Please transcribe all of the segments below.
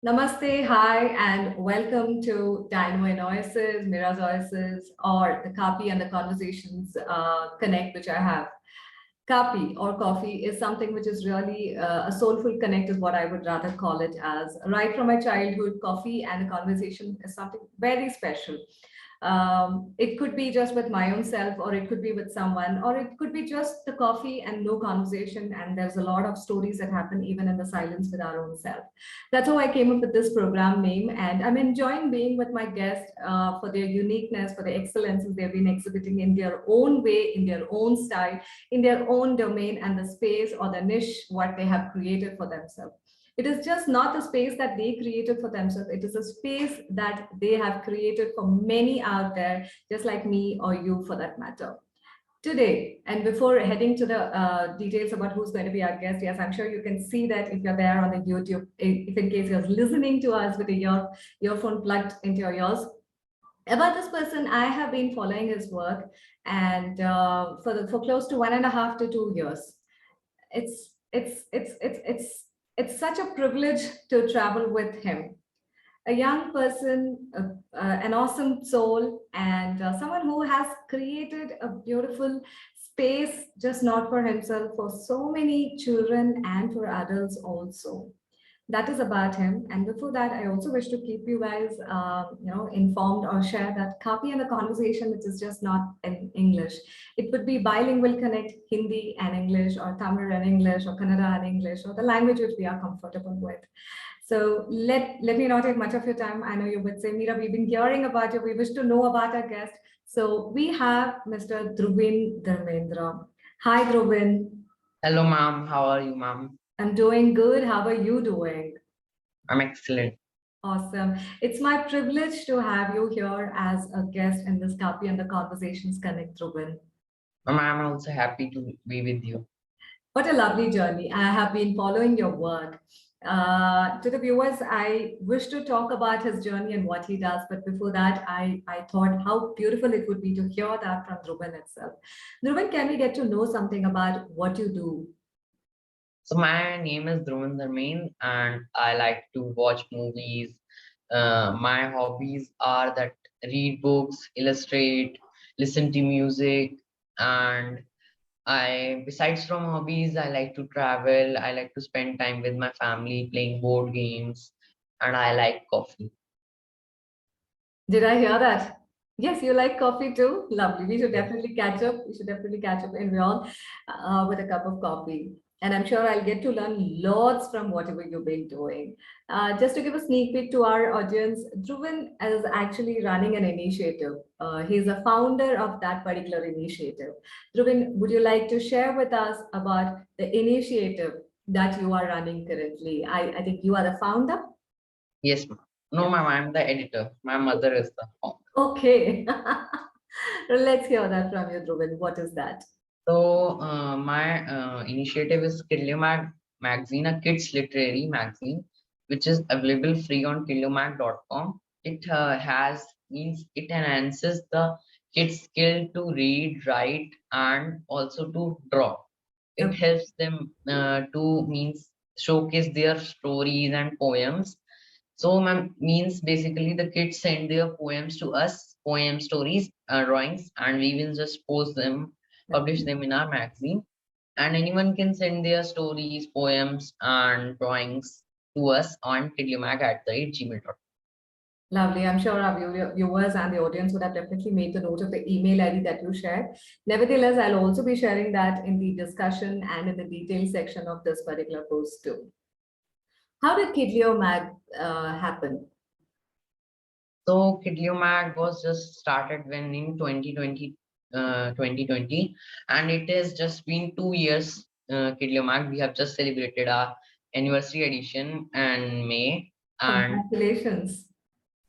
Namaste, hi, and welcome to DinoinOasis, Oasis, or the Kaapi and the Conversations connect, which I have. Kaapi or coffee is something which is really a soulful connect, is what I would rather call it as. Right from my childhood, coffee and the conversation is something very special. It could be just with my own self, or it could be with someone, or it could be just the coffee and no conversation. And there's a lot of stories that happen even in the silence with our own self. That's how I came up with this program name. And I'm enjoying being with my guests for their uniqueness, for the excellences they've been exhibiting in their own way, in their own style, in their own domain, and the space or the niche what they have created for themselves. It is just not a space that they created for themselves. It is a space that they have created for many out there, just like me or you for that matter. Today, and before heading to the details about who's going to be our guest, yes, I'm sure you can see that if you're there on the YouTube, if in case you're listening to us with a earphone plugged into your ears. About this person, I have been following his work, and for close to 1.5 to 2 years. It's such a privilege to travel with him. A young person, an awesome soul, and someone who has created a beautiful space, just not for himself, for so many children and for adults also. That is about him. And before that, I also wish to keep you guys, informed or share that copy and the conversation, which is just not in English. It would be bilingual connect Hindi and English, or Tamil and English, or Kannada and English, or the language which we are comfortable with. So let me not take much of your time. I know you would say, Meera, we've been hearing about you. We wish to know about our guest. So we have Mr. Dhruvin Dharmendra. Hi, Dhruvin. Hello, ma'am. How are you, ma'am? I'm doing good. How are you doing? I'm excellent. Awesome. It's my privilege to have you here as a guest in this Kapi and the Conversations Connect, Dhruvin. Ma'am, I'm also happy to be with you. What a lovely journey. I have been following your work. To the viewers, I wish to talk about his journey and what he does. But before that, I thought how beautiful it would be to hear that from Dhruvin itself. Dhruvin, can we get to know something about what you do? So my name is Dhruvin Dharmendra, and I like to watch movies. My hobbies are that read books, illustrate, listen to music, and besides from hobbies, I like to travel. I like to spend time with my family, playing board games, and I like coffee. Did I hear that? Yes, you like coffee too? Lovely. We should Yes. definitely catch up. We should definitely catch up in real with a cup of coffee. And I'm sure I'll get to learn lots from whatever you've been doing. Just to give a sneak peek to our audience, Dhruvin is actually running an initiative. He's a founder of that particular initiative. Dhruvin, would you like to share with us about the initiative that you are running currently? I think you are the founder. Yes, ma'am. No, ma'am, I'm the editor. My mother is the founder. Okay. Let's hear that from you, Dhruvin. What is that? So my initiative is Kidliomag magazine, a kids literary magazine, which is available free on kidliomag.com. It has means it enhances the kids' skill to read, write, and also to draw. It Okay. helps them to means showcase their stories and poems. So means basically the kids send their poems to us, poem stories, drawings, and we will just post them, publish Okay. them in our magazine. And anyone can send their stories, poems, and drawings to us on kidliomag@gmail.com. Lovely. I'm sure our viewers and the audience would have definitely made the note of the email ID that you shared. Nevertheless, I'll also be sharing that in the discussion and in the details section of this particular post too. How did Kidliomag happen? So Kidliomag was just started when in 2020, and it has just been 2 years. Kidliomag, we have just celebrated our anniversary edition in May, and Congratulations.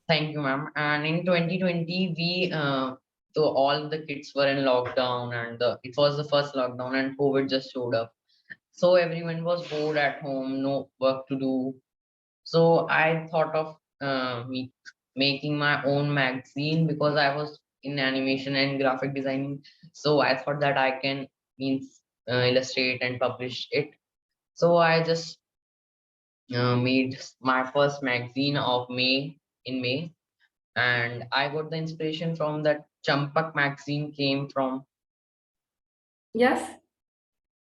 thank you, ma'am. And in 2020, so all the kids were in lockdown, and it was the first lockdown, and COVID just showed up. So everyone was bored at home, no work to do. So I thought of making my own magazine because I was in animation and graphic design. So I thought that I can means illustrate and publish it. So I just made my first magazine of May in May, and I got the inspiration from that Champak magazine came from. Yes.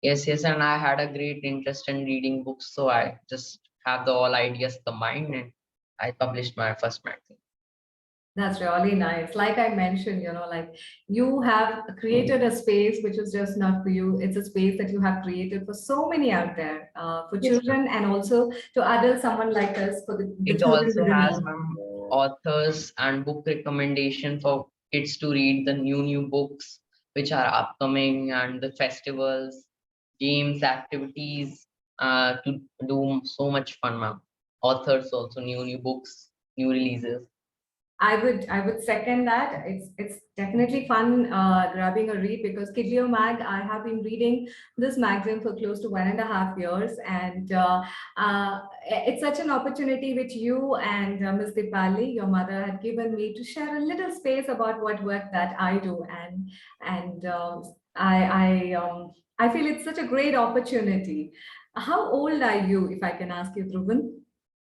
Yes, and I had a great interest in reading books, so I just have the all ideas combined, and I published my first magazine. That's really nice. Like I mentioned, like you have created a space which is just not for you. It's a space that you have created for so many out there, for Yes, ma'am. children and also to adults, someone like us, for the It children also within has them. authors and book recommendation for kids to read the new books which are upcoming, and the festivals, games, activities to do so much fun, ma'am. Authors also new books, new releases. I would second that. It's definitely fun grabbing a read because Kidliomag, I have been reading this magazine for close to 1.5 years, and it's such an opportunity which you and Ms. Dipali, your mother, had given me to share a little space about what work that I do, and I feel it's such a great opportunity. How old are you, if I can ask you, Dhruvin?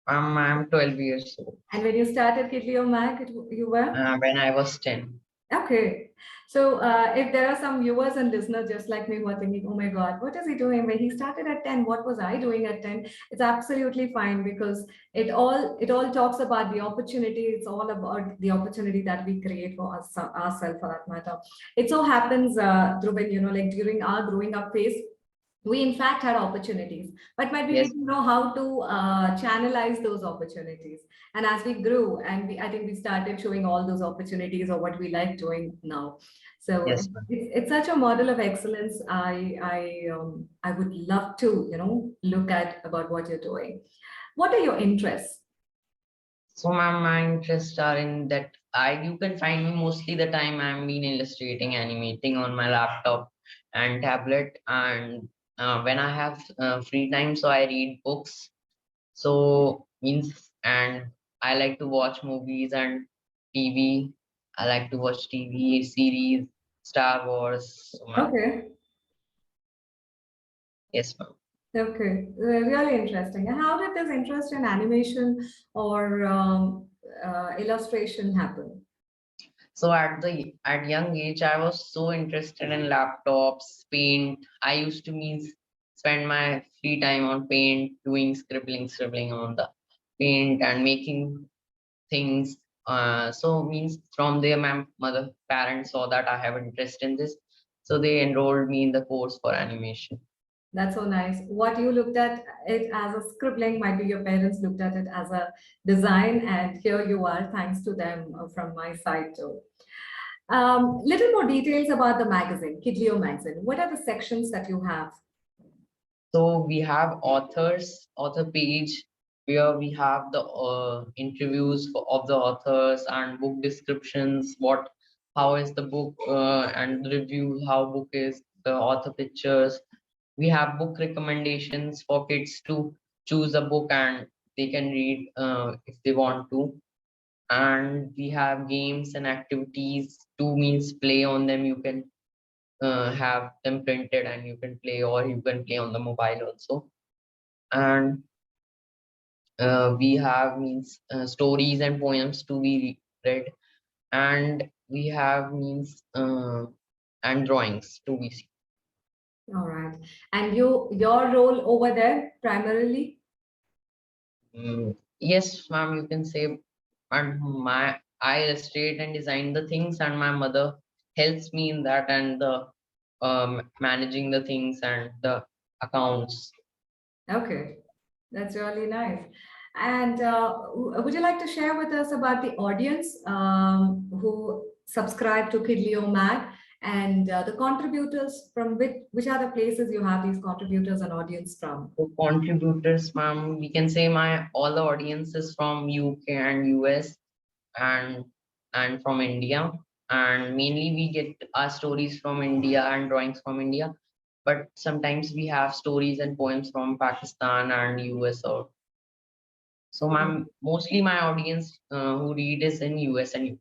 I'm 12 years old. And when you started Kidliomag, you were? When I was 10. Okay. So if there are some viewers and listeners just like me who are thinking, oh my God, what is he doing? When he started at 10, what was I doing at 10? It's absolutely fine because it all talks about the opportunity. It's all about the opportunity that we create for us ourselves for that matter. It so happens, Dhruvin, like during our growing up phase, we in fact had opportunities, but maybe we Yes, didn't know how to channelize those opportunities. And as we grew, and I think we started showing all those opportunities or what we like doing now. So yes, ma'am. it's such a model of excellence. I would love to look at about what you're doing. What are your interests? So my interests are in that I you can find me mostly the time I'm been illustrating, animating on my laptop and tablet, and when I have free time, so I read books. So means, and I like to watch movies and TV. I like to watch TV series, Star Wars. So, Okay. yes, ma'am. Okay, really interesting. And how did this interest in animation or illustration happen? So at young age, I was so interested in laptops, paint. I used to means spend my free time on paint, doing scribbling on the paint and making things. So means from there, my mother parents saw that I have interest in this, so they enrolled me in the course for animation. That's so nice. What you looked at it as a scribbling, might be your parents looked at it as a design, and here you are, thanks to them from my side too. Little more details about the magazine, Kidlio magazine. What are the sections that you have? So we have author page where we have the interviews of the authors and book descriptions, how is the book, and review, how book is, the author pictures. We have book recommendations for kids to choose a book and they can read if they want to. And we have games and activities to means play on them. You can have them printed and you can play, or you can play on the mobile also. And we have means stories and poems to be read, and we have means and drawings to be seen. All right. And your role over there primarily? Yes, ma'am, you can say. And I illustrate and design the things, and my mother helps me in that, and the managing the things and the accounts. Okay, that's really nice. And would you like to share with us about the audience who subscribe to Kidlio Mag and the contributors from which are the places you have these contributors and audience from? So contributors, ma'am, we can say my all the audience is from UK and US, and from India. And mainly we get our stories from India and drawings from India. But sometimes we have stories and poems from Pakistan and US. Or so, ma'am, mostly my audience who read is in US and UK.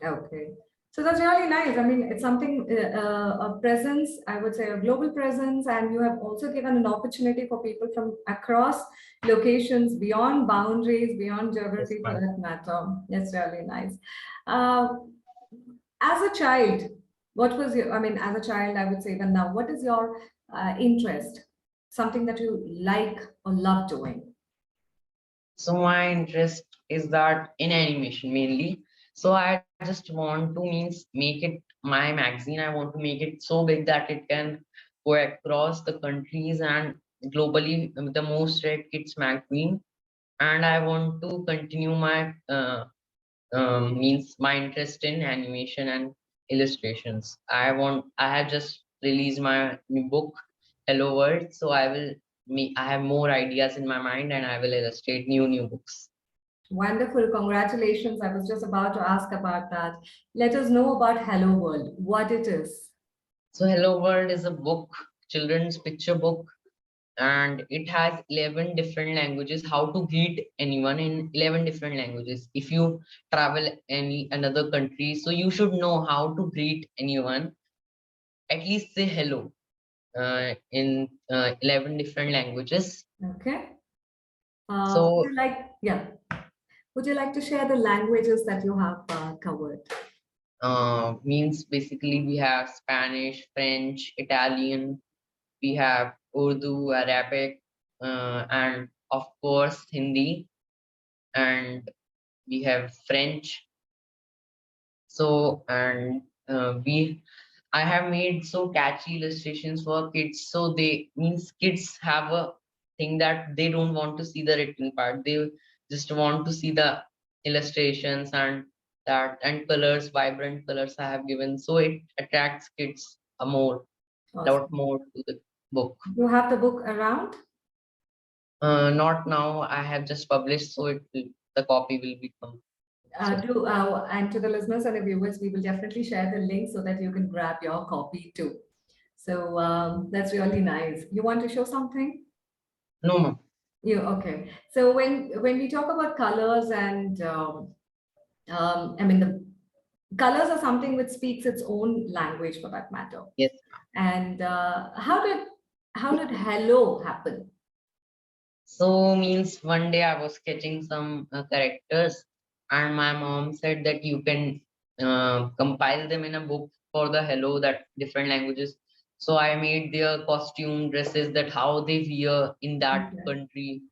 Okay. So that's really nice. I mean, it's something, a presence, I would say a global presence, and you have also given an opportunity for people from across locations, beyond boundaries, beyond Yes, geography for ma'am. that matter. That's really nice. Uh, as a child, what was your, I mean, as a child, I would say, even now, what is your interest? Something that you like or love doing? So my interest is that in animation mainly. So I just want to means make it my magazine. I want to make it so big that it can go across the countries and globally the most read kids magazine. And I want to continue my means my interest in animation and illustrations. I have just released my new book, Hello World. So I have more ideas in my mind and I will illustrate new books. Wonderful. Congratulations. I was just about to ask about that. Let us know about Hello World, what it is. So Hello World is a book, children's picture book, and it has 11 different languages, how to greet anyone in 11 different languages. If you travel any another country, so you should know how to greet anyone, at least say hello in 11 different languages. Okay. Would So you like, yeah, would you like to share the languages that you have covered? means basically we have Spanish, French, Italian, we have Urdu, Arabic, and of course Hindi, and we have French. So and we I have made so catchy illustrations for kids. So they means kids have a thing that they don't want to see the written part. They just want to see the illustrations and that and colors, vibrant colors I have given. So it attracts kids a lot Awesome. more to the book. You have the book around? Not now. I have just published, so the copy will become soon. And to the listeners and the viewers, we will definitely share the link so that you can grab your copy too. So that's really nice. You want to show something? No, ma'am. You okay? So when we talk about colors and I mean the colors are something which speaks its own language for that matter. Yes. And how did hello happen? So means one day I was sketching some characters, and my mom said that you can compile them in a book for the hello that different languages. So I made their costume dresses that how they wear in that Okay. country.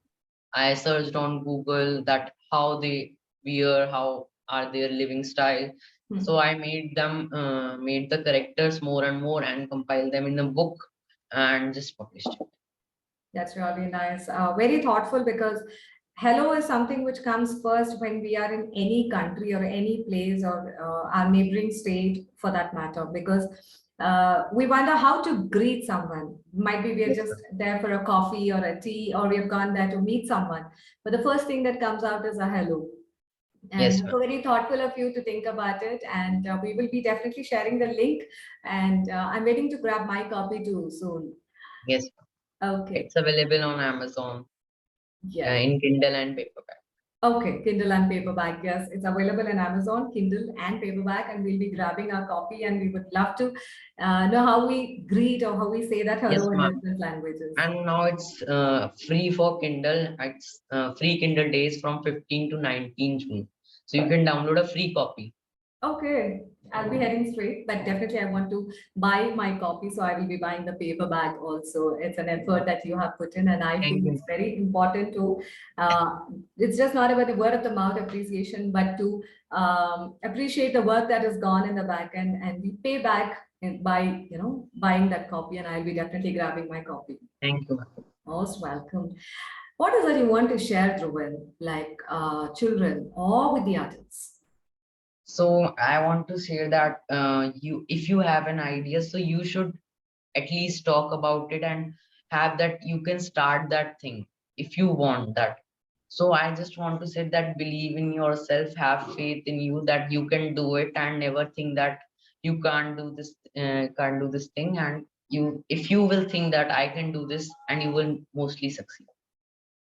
I searched on Google that how they wear, how are their living style. So Hmm. I made the characters more and more and compiled them in a book and just published it. That's really nice. Very thoughtful because hello is something which comes first when we are in any country or any place or our neighboring state for that matter. Because we wonder how to greet someone. Might be we are Yes, just ma'am. there for a coffee or a tea, or we have gone there to meet someone. But the first thing that comes out is a hello. Yes, And ma'am. so very thoughtful of you to think about it. And we will be definitely sharing the link. And I'm waiting to grab my copy too soon. Yes, ma'am. Okay. It's available on Amazon Yes. in Kindle and paperback. Okay, Kindle and paperback. Yes, it's available in Amazon, Kindle and paperback, and we'll be grabbing our copy. And we would love to know how we greet or how we say that Yes, hello in ma'am. different languages. And now it's free for Kindle. It's free Kindle days from 15 to 19 June. So you can download a free copy. Okay, I'll be heading straight, but definitely I want to buy my copy, so I will be buying the paperback also. It's an effort that you have put in, and I Thank feel you. it's very important to. Uh, it's just not about the word of the mouth appreciation, but to appreciate the work that has gone in the back end, and we pay back by buying that copy, and I'll be definitely grabbing my copy. Thank you, ma'am. Most welcome. What is that you want to share, Dhruvin, like children or with the adults? So I want to share that if you have an idea, so you should at least talk about it and have that you can start that thing if you want that. So I just want to say that believe in yourself, have faith in you that you can do it, and never think that you can't do this thing. And you if you will think that I can do this, and you will mostly succeed.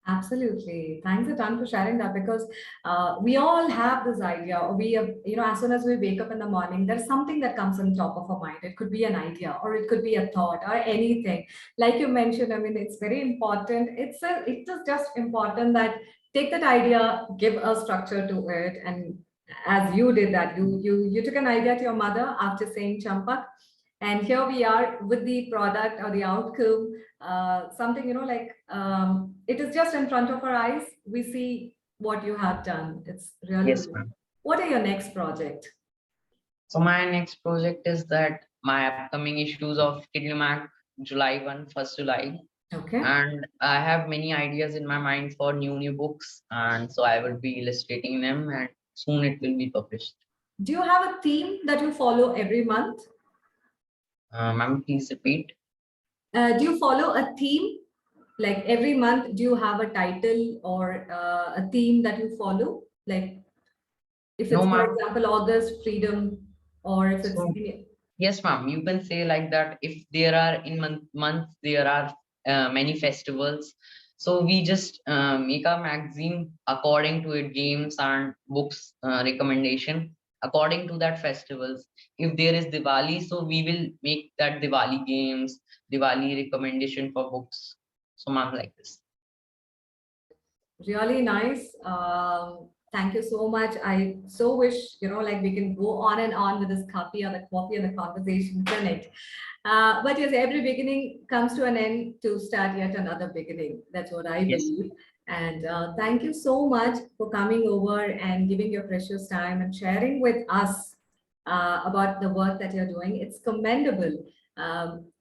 Absolutely. Thanks a ton for sharing that because we all have this idea, or we have, as soon as we wake up in the morning, there's something that comes on top of our mind. It could be an idea, or it could be a thought, or anything. Like you mentioned, I mean, it's very important. It is just important that take that idea, give a structure to it, and as you did that, you took an idea to your mother after saying Champak, and here we are with the product or the outcome, something, it is just in front of our eyes. We see what you have done. It's really Yes, good. ma'am. What are your next project? So my next project is that my upcoming issues of Kidliomag, July 1st July. Okay. And I have many ideas in my mind for new books, and so I will be illustrating them, and soon it will be published. Do you have a theme that you follow every month? Ma'am, please repeat. Do you follow a theme? Like every month, do you have a title or a theme that you follow? Like if No, it's, for ma'am. example, August, freedom, or if it's, So yes, ma'am. You can say like that. If there are in months there are many festivals, so we just make a magazine according to it, games and books recommendation according to that festivals. If there is Diwali, so we will make that Diwali games, Diwali recommendation for books. So ma'am, like this. really nice. Thank you so much. I so wish, like we can go on and on with this coffee and the conversation connect. But yes, every beginning comes to an end to start yet another beginning. That's what I Yes, believe. And thank you so much for coming over and giving your precious time and sharing with us about the work that you're doing. It's commendable.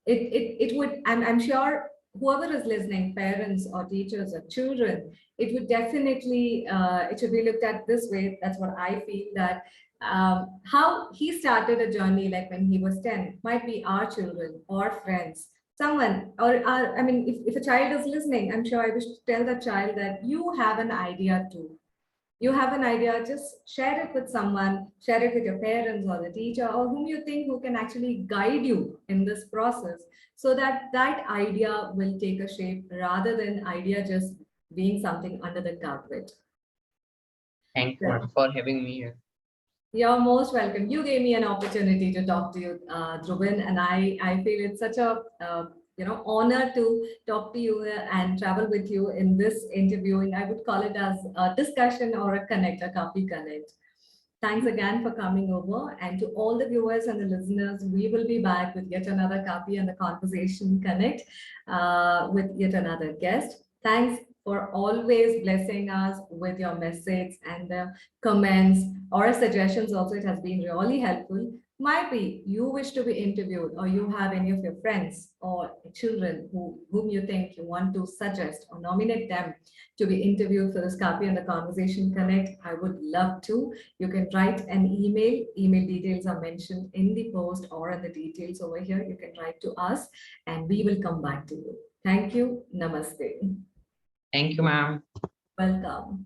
It would, I'm sure whoever is listening, parents or teachers or children, it would definitely, it should be looked at this way. That's what I feel, that how he started a journey like when he was 10 might be our children or friends, someone, I mean, if a child is listening, I'm sure I wish to tell the child that you have an idea too. You have an idea, just share it with someone, share it with your parents or the teacher or whom you think who can actually guide you in this process, so that that idea will take a shape rather than idea just being something under the carpet. thank you, Yeah. ma'am, for having me here. You're most welcome. You gave me an opportunity to talk to you, Dhruvin, and I feel it's such a honor to talk to you and travel with you in this interviewing. I would call it as a discussion or a connect, a coffee connect. Thanks again for coming over, and to all the viewers and the listeners, we will be back with yet another Kaapi and the Conversation Connect with yet another guest. Thanks for always blessing us with your message and the comments or suggestions. Also, it has been really helpful. Might be you wish to be interviewed, or you have any of your friends or children whom you think you want to suggest or nominate them to be interviewed for this Kaapi and the Conversation Connect. I would love to. You can write an email. Email details are mentioned in the post or in the details over here. You can write to us and we will come back to you. Thank you. Namaste. Thank you, ma'am. Welcome.